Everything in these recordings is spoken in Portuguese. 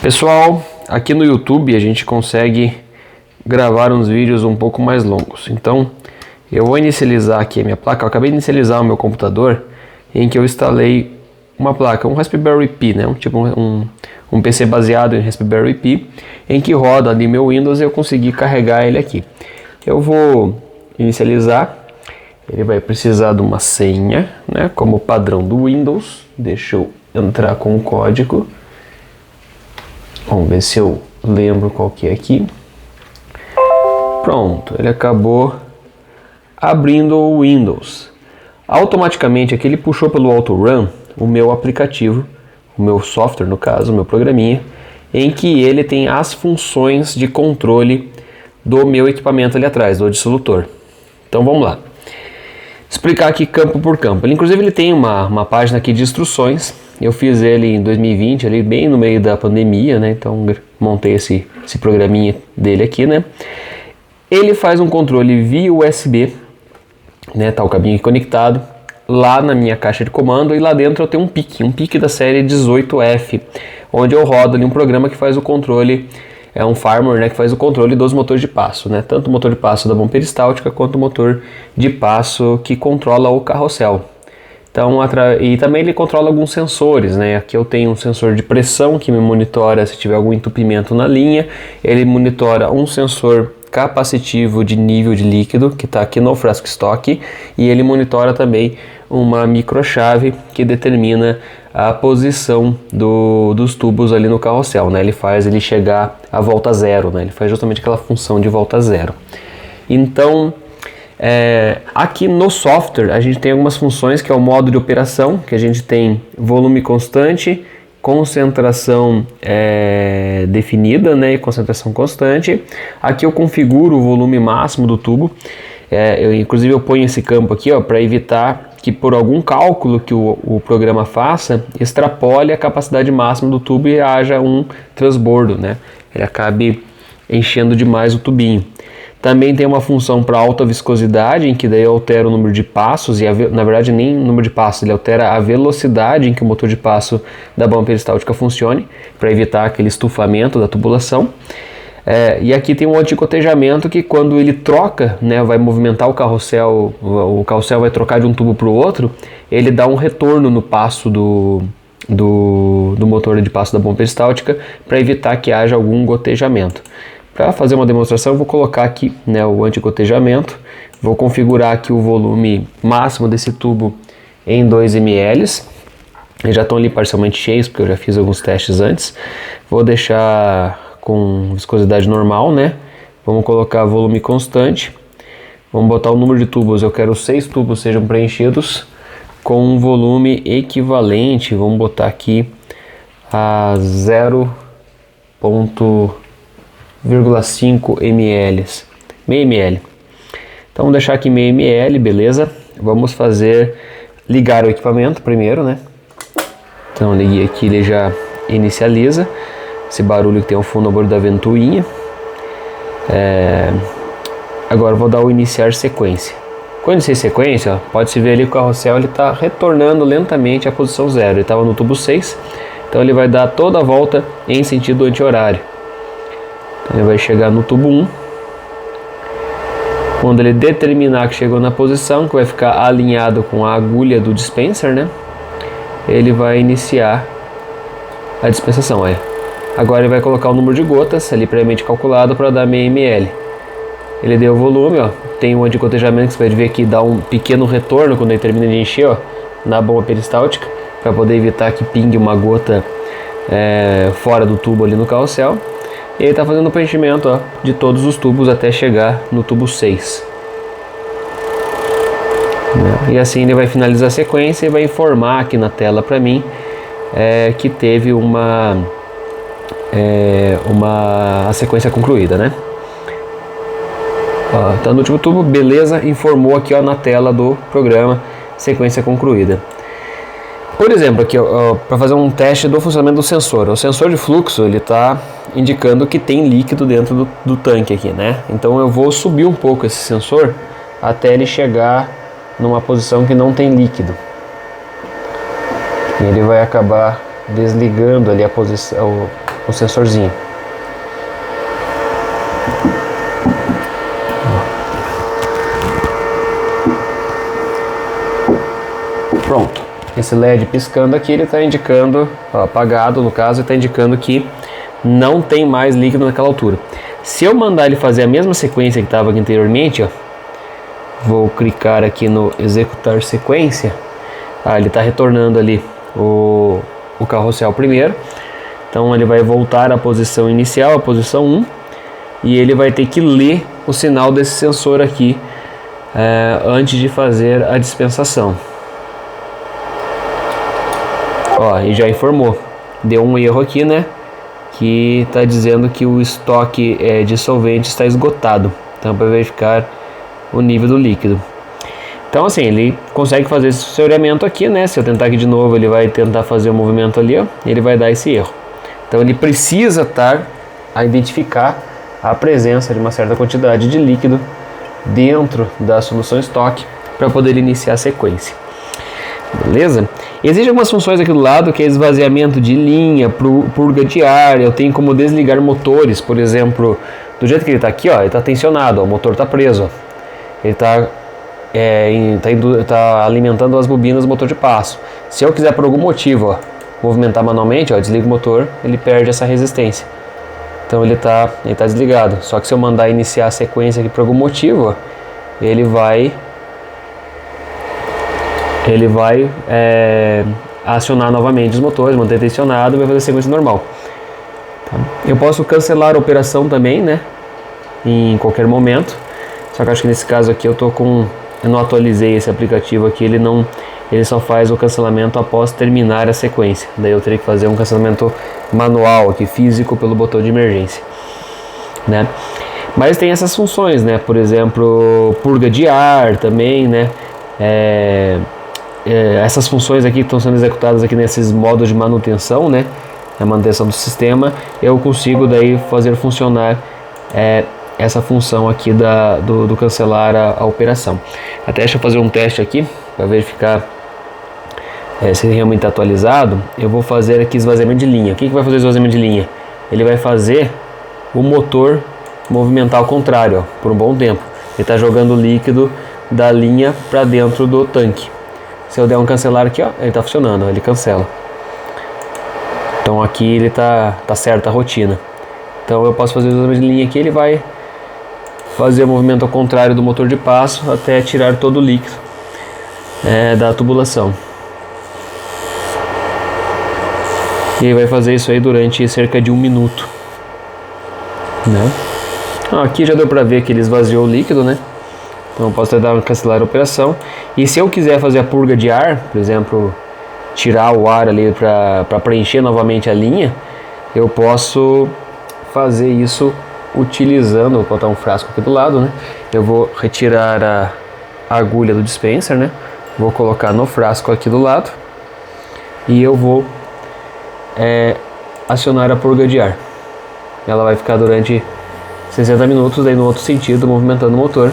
Pessoal, aqui no YouTube a gente consegue gravar uns vídeos um pouco mais longos. Então eu vou inicializar aqui a minha placa. Eu acabei de inicializar o meu computador em que eu instalei uma placa, um Raspberry Pi, né? Um PC baseado em Raspberry Pi, em que roda ali meu Windows e eu consegui carregar ele aqui. Eu vou inicializar. Ele vai precisar de uma senha, né? Como padrão do Windows. Deixa eu entrar com o código. Vamos ver se eu lembro qual que é aqui. Pronto, ele acabou abrindo o Windows. Automaticamente aqui ele puxou pelo AutoRun o meu aplicativo, o meu software no caso, o meu programinha, em que ele tem as funções de controle do meu equipamento ali atrás, do dissolutor. Então vamos lá. Explicar aqui campo por campo. Inclusive ele tem uma página aqui de instruções. Eu fiz ele em 2020, ali bem no meio da pandemia, né? Então montei esse programinha dele aqui, né? Ele faz um controle via USB, né? Tá o cabinho conectado lá na minha caixa de comando, e lá dentro eu tenho um PIC da série 18F, onde eu rodo ali um programa que faz o controle, é um firmware, né, que faz o controle dos motores de passo, né? Tanto o motor de passo da bomba peristáltica quanto o motor de passo que controla o carrossel. Então, e também ele controla alguns sensores, né? Aqui eu tenho um sensor de pressão que me monitora se tiver algum entupimento na linha. Ele monitora um sensor capacitivo de nível de líquido que está aqui no frasco estoque, e ele monitora também uma microchave que determina a posição dos tubos ali no carrossel, né? Ele faz ele chegar a volta zero, né? Ele faz justamente aquela função de volta zero. Então, aqui no software a gente tem algumas funções, que é o modo de operação, que a gente tem volume constante, concentração definida, né, e concentração constante. Aqui eu configuro o volume máximo do tubo. Inclusive eu ponho esse campo aqui para evitar que por algum cálculo que o programa faça, extrapole a capacidade máxima do tubo e haja um transbordo, né? Ele acabe enchendo demais o tubinho. Também tem uma função para alta viscosidade, em que daí eu altero o número de passos, e na verdade nem o número de passos, ele altera a velocidade em que o motor de passo da bomba peristáltica funcione, para evitar aquele estufamento da tubulação. E aqui tem um anticotejamento que, quando ele troca, né, vai movimentar o carrossel vai trocar de um tubo para o outro, ele dá um retorno no passo do motor de passo da bomba peristáltica, para evitar que haja algum gotejamento. Para fazer uma demonstração, eu vou colocar aqui, né, o anticotejamento. Vou configurar aqui o volume máximo desse tubo em 2 ml. Eles já estão ali parcialmente cheios, porque eu já fiz alguns testes antes. Vou deixar com viscosidade normal, né? Vamos colocar volume constante. Vamos botar o número de tubos. Eu quero 6 tubos sejam preenchidos com um volume equivalente. Vamos botar aqui a 0,5 ml, meio ml. Então vamos deixar aqui meio ml, beleza? Vamos ligar o equipamento primeiro, né? Então liguei aqui, ele já inicializa. Esse barulho que tem ao fundo, a bordo da ventoinha. Agora eu vou dar o iniciar sequência. Quando iniciar sequência, pode-se ver ali que o carrossel está retornando lentamente à posição 0. Ele estava no tubo 6, então ele vai dar toda a volta em sentido anti-horário. Então ele vai chegar no tubo 1. Quando ele determinar que chegou na posição, que vai ficar alinhado com a agulha do dispenser, né? Ele vai iniciar a dispensação. Agora ele vai colocar o número de gotas ali previamente calculado para dar meio ml. Ele deu o volume, ó. Tem um anticotejamento que você vai ver que dá um pequeno retorno quando ele termina de encher, ó, na bomba peristáltica, para poder evitar que pingue uma gota fora do tubo ali no carrossel. E ele está fazendo o preenchimento, ó, de todos os tubos até chegar no tubo 6. E assim ele vai finalizar a sequência e vai informar aqui na tela para mim que teve a sequência concluída, né? Tá no último tubo, beleza, informou aqui, ó, na tela do programa, sequência concluída. Por exemplo, aqui para fazer um teste do funcionamento do sensor. O sensor de fluxo, ele está indicando que tem líquido dentro do tanque aqui, né? Então eu vou subir um pouco esse sensor até ele chegar numa posição que não tem líquido. E ele vai acabar desligando ali a posição, o sensorzinho. Pronto, esse LED piscando aqui, ele está indicando, ó, apagado no caso, está indicando que não tem mais líquido naquela altura. Se eu mandar ele fazer a mesma sequência que estava aqui anteriormente, ó, vou clicar aqui no executar sequência, ele está retornando ali o carrossel primeiro, então ele vai voltar à posição inicial, a posição 1, e ele vai ter que ler o sinal desse sensor aqui antes de fazer a dispensação. Ó, e já informou, deu um erro aqui, né, que está dizendo que o estoque de solvente está esgotado, então para verificar o nível do líquido. Então assim, ele consegue fazer esse sensoriamento aqui, né, se eu tentar aqui de novo, ele vai tentar fazer o movimento ali, ó, e ele vai dar esse erro. Então ele precisa estar a identificar a presença de uma certa quantidade de líquido dentro da solução estoque para poder iniciar a sequência. Beleza? Existem algumas funções aqui do lado, que é esvaziamento de linha, purga de ar. Eu tenho como desligar motores, por exemplo, do jeito que ele está aqui, ó, ele está tensionado, ó, o motor está preso, ó. Ele está alimentando as bobinas do motor de passo. Se eu quiser por algum motivo, ó, movimentar manualmente, ó, desliga o motor, ele perde essa resistência. Então ele está desligado. Só que se eu mandar iniciar a sequência aqui por algum motivo, ó, ele vai acionar novamente os motores, manter tensionado e vai fazer a sequência normal. Tá? Eu posso cancelar a operação também, né, em qualquer momento. Só que acho que nesse caso aqui eu não atualizei esse aplicativo aqui, ele só faz o cancelamento após terminar a sequência. Daí eu teria que fazer um cancelamento manual aqui, físico, pelo botão de emergência, né? Mas tem essas funções, né? Por exemplo, purga de ar também, né? Essas funções aqui que estão sendo executadas aqui nesses modos de manutenção, né? A manutenção do sistema, eu consigo daí fazer funcionar essa função aqui do cancelar a operação. Até deixa eu fazer um teste aqui para verificar se realmente está atualizado. Eu vou fazer aqui esvaziamento de linha. O que vai fazer o esvaziamento de linha? Ele vai fazer o motor movimentar ao contrário, ó, por um bom tempo. Ele está jogando o líquido da linha para dentro do tanque. Se eu der um cancelar aqui, ó, ele está funcionando, ó, ele cancela. Então aqui ele tá certa a rotina. Então eu posso fazer o esvaziamento de linha aqui, ele vai fazer o movimento ao contrário do motor de passo até tirar todo o líquido da tubulação. E ele vai fazer isso aí durante cerca de 1 minuto, né? Aqui já deu para ver que ele esvaziou o líquido, né? Então eu posso dar cancelar a operação. E se eu quiser fazer a purga de ar, por exemplo, tirar o ar ali para preencher novamente a linha, eu posso fazer isso utilizando, vou botar um frasco aqui do lado, né? Eu vou retirar a agulha do dispenser, né? Vou colocar no frasco aqui do lado e eu vou acionar a purga de ar. Ela vai ficar durante 60 minutos, daí no outro sentido, movimentando o motor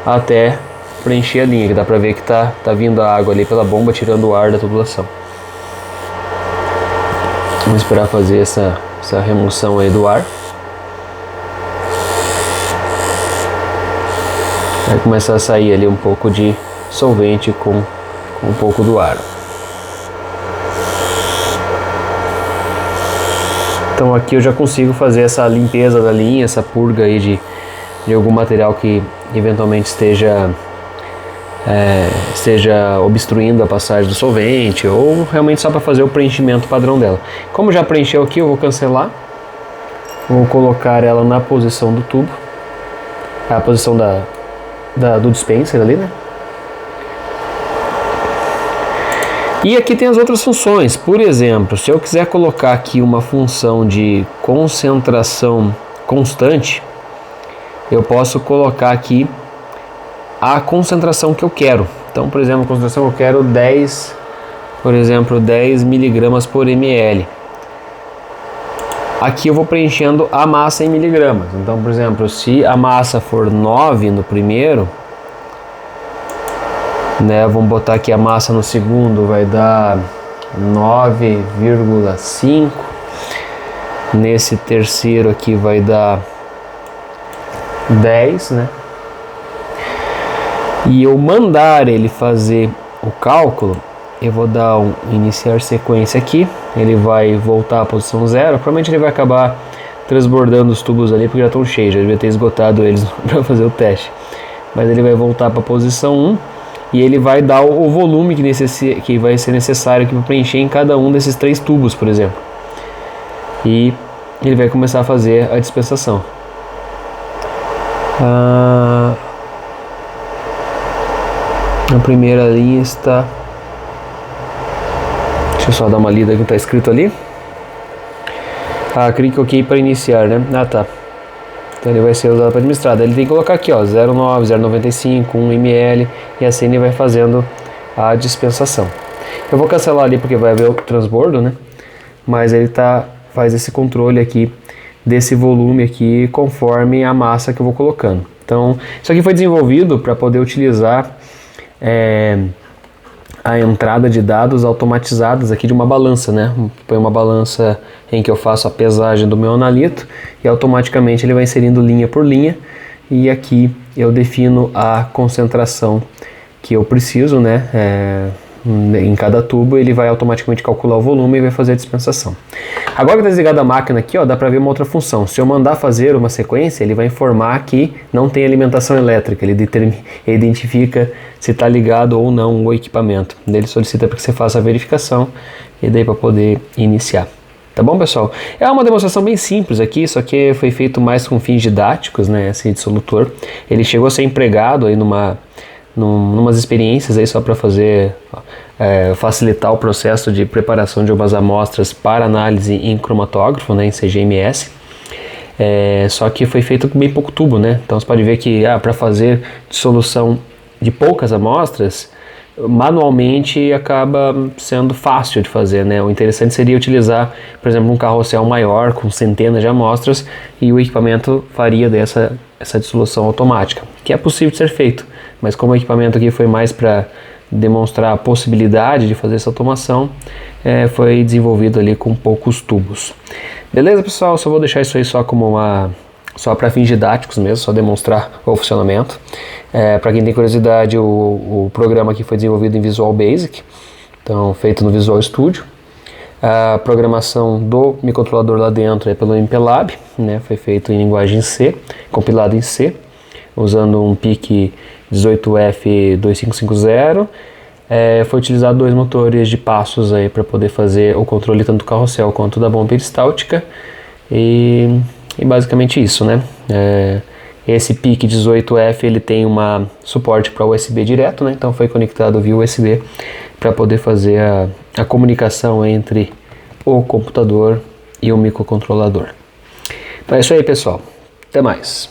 até preencher a linha, que dá pra ver que tá vindo a água ali pela bomba, tirando o ar da tubulação. Vamos esperar fazer essa remoção aí do ar. Vai começar a sair ali um pouco de solvente com um pouco do ar. Então aqui eu já consigo fazer essa limpeza da linha, essa purga aí de algum material que eventualmente esteja obstruindo a passagem do solvente, ou realmente só para fazer o preenchimento padrão dela. Como já preencheu aqui, eu vou cancelar, vou colocar ela na posição do tubo, a posição do dispenser ali, né? E aqui tem as outras funções. Por exemplo, se eu quiser colocar aqui uma função de concentração constante, eu posso colocar aqui a concentração que eu quero. Então, por exemplo, a concentração que eu quero 10 miligramas por ml. Aqui eu vou preenchendo a massa em miligramas. Então, por exemplo, se a massa for 9 no primeiro, né, vamos botar aqui a massa no segundo, vai dar 9,5. nesse terceiro aqui vai dar 10, né? E eu mandar ele fazer o cálculo, eu vou dar um iniciar sequência aqui, ele vai voltar à posição 0, provavelmente ele vai acabar transbordando os tubos ali porque já estão cheios, já devia ter esgotado eles para fazer o teste, mas ele vai voltar para a posição 1 e ele vai dar o volume que vai ser necessário para preencher em cada um desses 3 tubos, por exemplo, e ele vai começar a fazer a dispensação. Na primeira linha está... Deixa eu só dar uma lida aqui no que está escrito ali. Clique OK para iniciar, né? Tá. Então ele vai ser usado para administrar. Ele tem que colocar aqui, ó, 0,9, 0,95, 1 ml e assim ele vai fazendo a dispensação. Eu vou cancelar ali porque vai haver o transbordo, né? Mas ele faz esse controle aqui desse volume aqui conforme a massa que eu vou colocando. Então, isso aqui foi desenvolvido para poder utilizar a entrada de dados automatizadas aqui de uma balança, né? Põe uma balança em que eu faço a pesagem do meu analito e automaticamente ele vai inserindo linha por linha e aqui eu defino a concentração que eu preciso, né? Em cada tubo ele vai automaticamente calcular o volume e vai fazer a dispensação. Agora que está desligada a máquina aqui, ó, dá para ver uma outra função. Se eu mandar fazer uma sequência, ele vai informar que não tem alimentação elétrica. Ele identifica se está ligado ou não o equipamento. Ele solicita para que você faça a verificação e daí para poder iniciar. Tá bom, pessoal? É uma demonstração bem simples aqui, só que foi feito mais com fins didáticos, né? Esse dissolutor. Ele chegou a ser empregado aí numas experiências aí só para fazer facilitar o processo de preparação de umas amostras para análise em cromatógrafo, né, em CGMS. Só que foi feito com bem pouco tubo, né? Então você pode ver que para fazer dissolução de poucas amostras, manualmente acaba sendo fácil de fazer, né? O interessante seria utilizar, por exemplo, um carrossel maior com centenas de amostras e o equipamento faria essa dissolução automática, que é possível de ser feito, mas como o equipamento aqui foi mais para demonstrar a possibilidade de fazer essa automação, foi desenvolvido ali com poucos tubos. Beleza, pessoal? Só vou deixar isso aí só para fins didáticos mesmo, só demonstrar o funcionamento. Para quem tem curiosidade, o programa aqui foi desenvolvido em Visual Basic, então feito no Visual Studio. A programação do microcontrolador lá dentro é pelo MPLAB, né? Foi feito em linguagem C, compilado em C, usando um PIC 18F2550. Foi utilizado 2 motores de passos aí para poder fazer o controle tanto do carrossel quanto da bomba peristáltica e basicamente isso, né? Esse PIC 18F ele tem suporte para USB direto, né? Então foi conectado via USB para poder fazer a comunicação entre o computador e o microcontrolador. Então é isso aí, pessoal. Até mais.